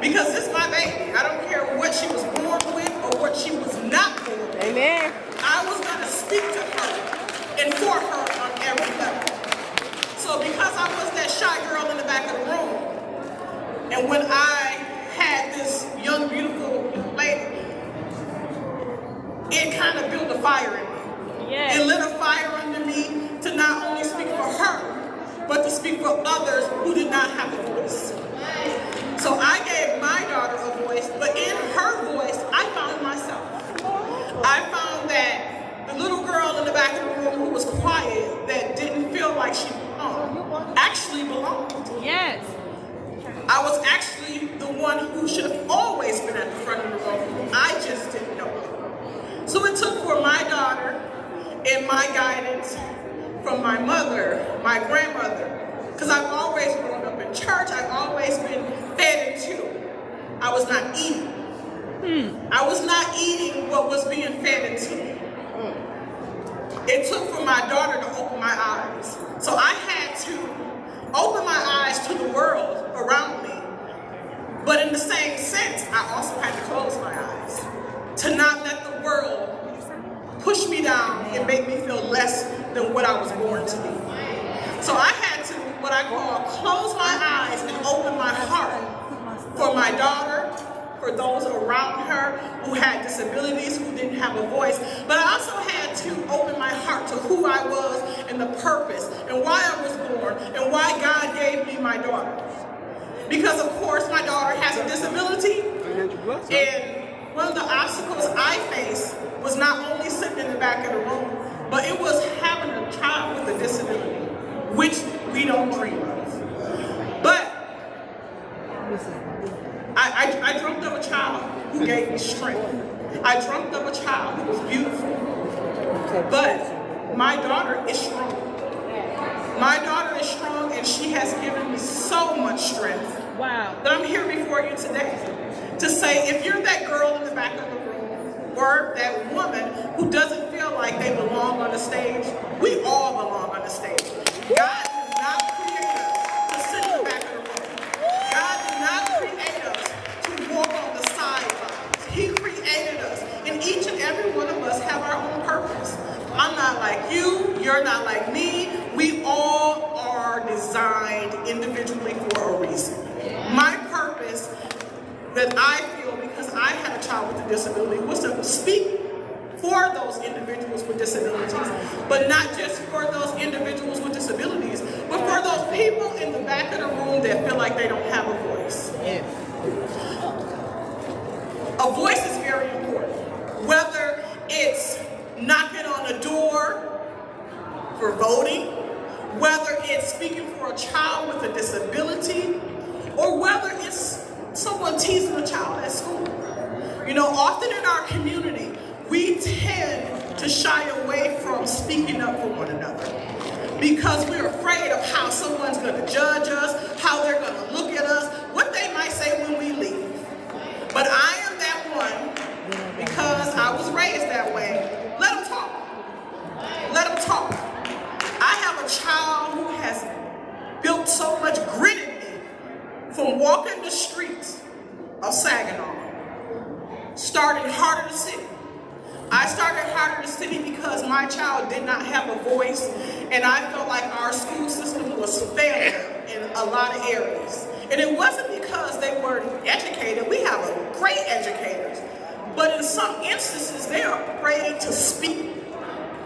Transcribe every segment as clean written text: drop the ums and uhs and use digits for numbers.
Because this is my baby. I don't care what she was born with or what she was not born with. Amen. I was going to speak to her and for her on every level. So because I was that shy girl in the back of the room, and when I had this young, beautiful lady, it kind of built a fire in me. Yes. It lit a fire under me to not only speak for her, but to speak for others who did not have a voice. So I gave my daughter a voice, but in her voice, I found myself. I found that the little girl in the back of the room who was quiet, that didn't feel like she belonged, actually belonged. Yes. I was actually the one who should have always been at the front of the room. I just didn't know it. So it took for my daughter and my guidance from my mother, my grandmother, because I've always grown up in church. I've always been fed into. I was not eating. I was not eating what was being fed into me. It took for my daughter to open my eyes. So I had to open my eyes to the world around me. But in the same sense, I also had to close my eyes to not let the world push me down and make me feel less than what I was born to be. So I had to, what I call, close my eyes and open my heart for my daughter, for those around her who had disabilities, who didn't have a voice. But I also had to open my heart to who I was and the purpose and why I was born and why God gave me my daughter. Because of course my daughter has a disability, and one of the obstacles I faced was not only sitting in the back of the room, but it was having a child with a disability, which we don't dream of. But I dreamt of a child who gave me strength. I dreamt of a child who was beautiful. But my daughter is strong. My daughter is strong, and she has given me so much strength. Wow. That I'm here before you today to say, if you're that girl in the back of the room, or that woman who doesn't feel like they belong on the stage, we all belong on the stage. God did not create us to sit in the back of the room. God did not create us to walk on the sidelines. He created us, and each and every one of us have our own purpose. I'm not like you, you're not like me. We all are designed individually for a reason. My purpose that I feel, because I had a child with a disability, was to speak for those individuals with disabilities, but not just for those individuals with disabilities, but for those people in the back of the room that feel like they don't have a voice. Yes. A voice is very important. Whether it's knocking on a door for voting, whether it's speaking for a child with a disability, or whether it's someone teasing a child at school. You know, often in our community, we tend to shy away from speaking up for one another because we're afraid of how someone's going to judge us, how they're going to look at us, what they might say when we leave. But I am that one because I was raised that way. Let them talk. Let them talk. I have a child who has built so much grit in me from walking the streets of Saginaw, starting Heart of the City. I started Heart of the City because my child did not have a voice, and I felt like our school system was failing in a lot of areas. And it wasn't because they weren't educated. We have great educators, but in some instances, they are afraid to speak.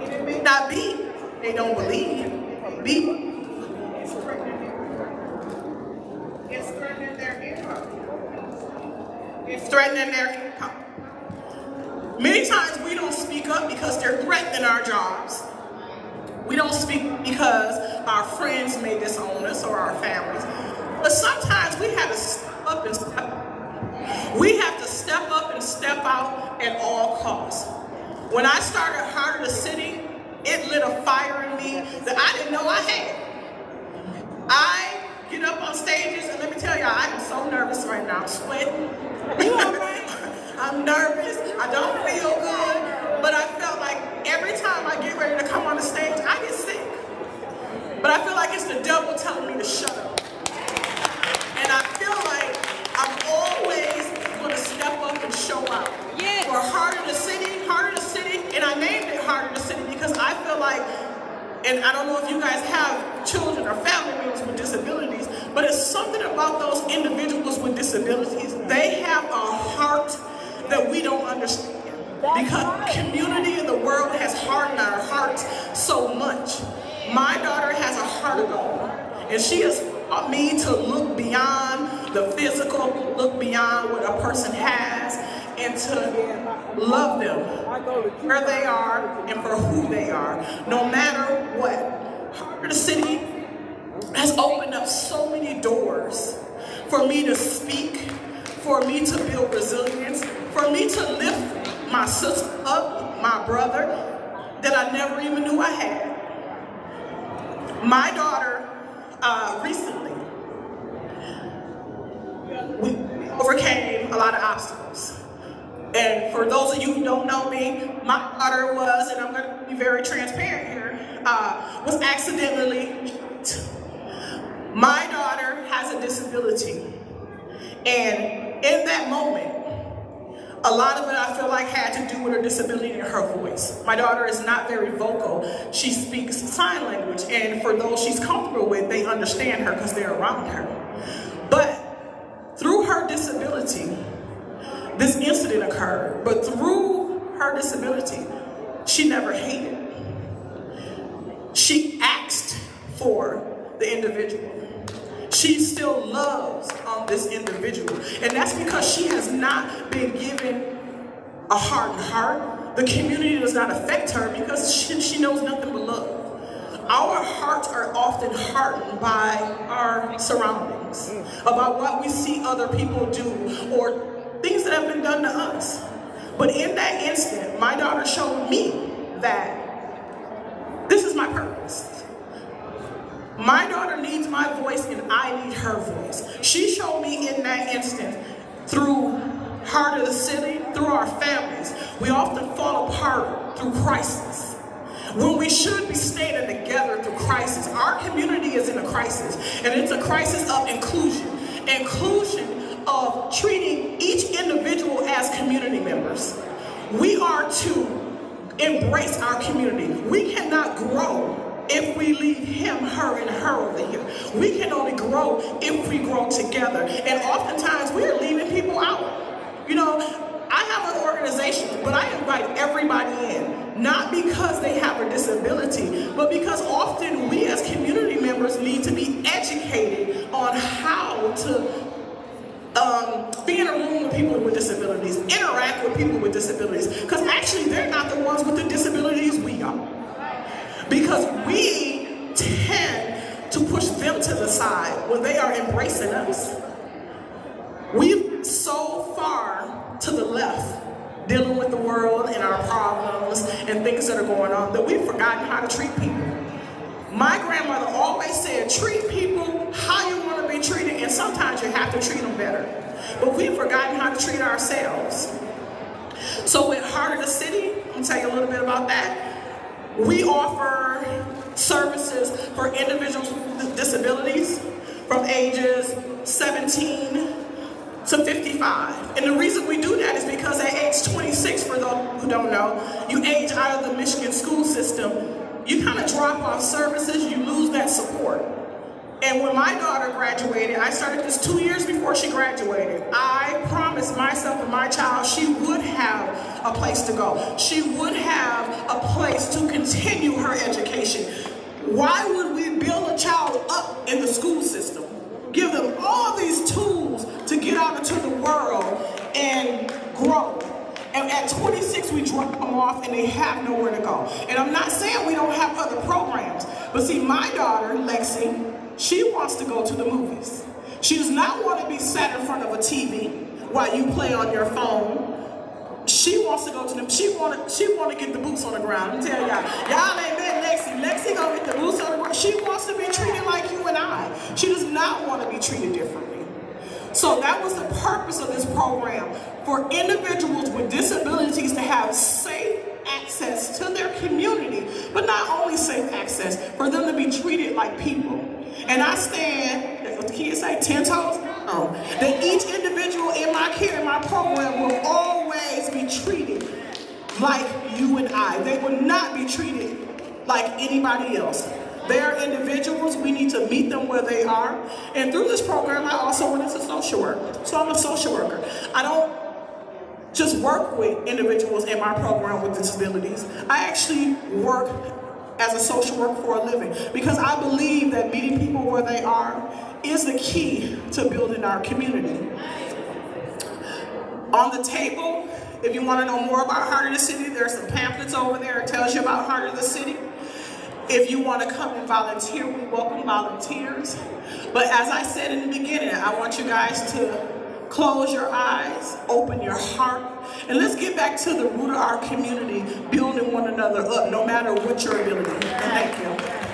And it may not be they don't believe, be it's threatening their income. It's threatening their income. Many times we don't speak up because they're threatening our jobs. We don't speak because our friends may disown us or our families. But sometimes we have to step up and step out. We have to step up and step out at all costs. When I started Heart of the City, it lit a fire in me that I didn't know I had. I get up on stages, and let me tell y'all, I am so nervous right now. I'm sweating. I'm nervous. I don't feel good. But I felt like every time I get ready to come on the stage, I get sick. But I feel like it's the devil telling me to shut up. And I feel like I'm always about those individuals with disabilities, they have a heart that we don't understand. Because community in the world has hardened our hearts so much. My daughter has a heart of gold, and she has taught me to look beyond the physical, look beyond what a person has, and to love them where they are and for who they are, no matter what. Harder City has opened up so many doors for me to speak, for me to build resilience, for me to lift my sister up, my brother, that I never even knew I had. My daughter, recently, we overcame a lot of obstacles. And for those of you who don't know me, my daughter was, and I'm going to be very transparent here, was accidentally shot. My daughter has a disability. And in that moment, a lot of it I feel like had to do with her disability and her voice. My daughter is not very vocal. She speaks sign language, and for those she's comfortable with, they understand her because they're around her. But through her disability, this incident occurred, but through her disability, she never hated. She asked for the individual. She still loves this individual. And that's because she has not been given a hardened heart. The community does not affect her because she knows nothing but love. Our hearts are often hardened by our surroundings, about what we see other people do or things that have been done to us. But in that instant, my daughter showed me that this is my purpose. My daughter needs my voice and I need her voice. She showed me in that instant, through Heart of the City, through our families, we often fall apart through crisis. When we should be standing together through crisis. Our community is in a crisis, and it's a crisis of inclusion. Inclusion of treating each individual as community members. We are to embrace our community. We cannot grow if we leave him, her, and her over here. We can only grow if we grow together. And oftentimes we're leaving people out. You know, I have an organization, but I invite everybody in, not because they have a disability, but because often we as community members need to be educated on how to be in a room with people with disabilities, interact with people with disabilities, because actually they're not the ones with the disabilities, we are. Because we tend to push them to the side when they are embracing us. We've so far to the left, dealing with the world and our problems and things that are going on, that we've forgotten how to treat people. My grandmother always said, treat people how you want to be treated, and sometimes you have to treat them better. But we've forgotten how to treat ourselves. So with Heart of the City, I'll tell you a little bit about that. We offer services for individuals with disabilities from ages 17 to 55. And the reason we do that is because at age 26, for those who don't know, you age out of the Michigan school system, you kind of drop off services, you lose that support. And when my daughter graduated, I started this 2 years before she graduated. I promised myself and my child she would have a place to go. She would have a place to continue her education. Why would we build a child up in the school system, give them all these tools to get out into the world and grow? And at 26, we drop them off and they have nowhere to go. And I'm not saying we don't have other programs, but see, my daughter, Lexi, she wants to go to the movies. She does not want to be sat in front of a TV while you play on your phone. She wants to go to them. She want to get the boots on the ground. Let me tell y'all ain't met Lexi. Lexi gonna get the boots on the ground. She wants to be treated like you and I. She does not want to be treated differently. So that was the purpose of this program, for individuals with disabilities to have safe access to their community, but not only safe access, for them to be treated like people. And I stand, what the kids say, 10 toes down, that each individual in my care, in my program, will always be treated like you and I. They will not be treated like anybody else. They are individuals. We need to meet them where they are. And through this program, I also social work. So I'm a social worker. I don't just work with individuals in my program with disabilities. I actually work as a social worker for a living because I believe that meeting people where they are is the key to building our community. On the table, if you want to know more about Heart of the City, there's some pamphlets over there that tells you about Heart of the City. If you want to come and volunteer, we welcome volunteers. But as I said in the beginning, I want you guys to close your eyes, open your heart, and let's get back to the root of our community, building one another up, no matter what your ability. Thank you.